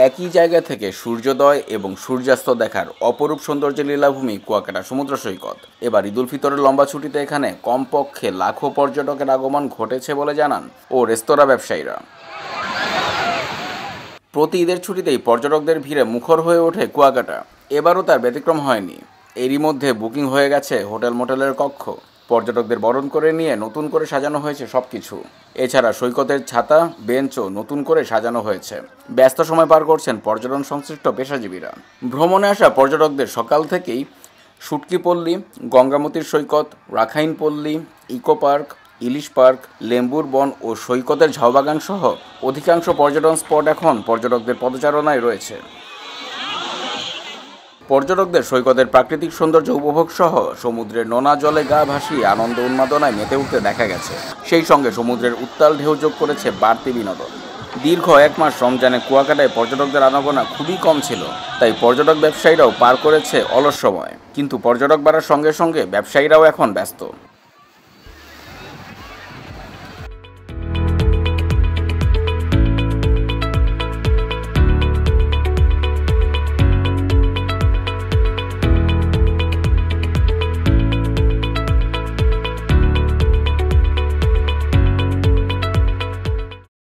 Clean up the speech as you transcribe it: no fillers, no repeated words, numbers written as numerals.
একই জায়গা থেকে সূর্যোদয় এবং সূর্যাস্ত দেখার অপরূপ সৌন্দর্যের লীলাভূমি কুয়াকাটা সমুদ্র সৈকত। এবার ঈদুল ফিতরের লম্বা ছুটিতে এখানে কমপক্ষে লাখো পর্যটকের আগমন ঘটেছে বলে জানান রেস্তোরাঁ ব্যবসায়ীরা। প্রতি ঈদের ছুটিতেই পর্যটকদের ভিড়ে মুখর হয়ে ওঠে কুয়াকাটা। এবারও তার ব্যতিক্রম হয়নি। এরই মধ্যে বুকিং হয়ে গেছে হোটেল মোটেলের কক্ষ। পর্যটকদের বরণ করে নিয়ে নতুন করে সাজানো হয়েছে সবকিছু। এছাড়া সৈকতের ছাতা বেঞ্চও নতুন করে সাজানো হয়েছে। ব্যস্ত সময় পার করছেন পর্যটন সংশ্লিষ্ট পেশাজীবীরা। ভ্রমণে আসা পর্যটকদের সকাল থেকেই শুটকিপল্লী, গঙ্গামতির সৈকত, রাখাইন পল্লী, ইকো পার্ক, ইলিশ পার্ক, লেম্বুর বন ও সৈকতের ঝাউবাগান সহ অধিকাংশ পর্যটন স্পট এখন পর্যটকদের পদচারণায় রয়েছে। পর্যটকদের সৈকতের প্রাকৃতিক সৌন্দর্য উপভোগ সহ সমুদ্রের নোনা জলে গা ভাসিয়ে আনন্দ উন্মাদনায় মেতে উঠতে দেখা গেছে। সেই সঙ্গে সমুদ্রের উত্তাল ঢেউ যোগ করেছে বাড়তি বিনোদন। দীর্ঘ এক মাস রমজানে কুয়াকাটায় পর্যটকদের আনাগোনা খুবই কম ছিল, তাই পর্যটক ব্যবসায়ীরাও পার করেছে অলস সময়। কিন্তু পর্যটক বাড়ার সঙ্গে সঙ্গে ব্যবসায়ীরাও এখন ব্যস্ত।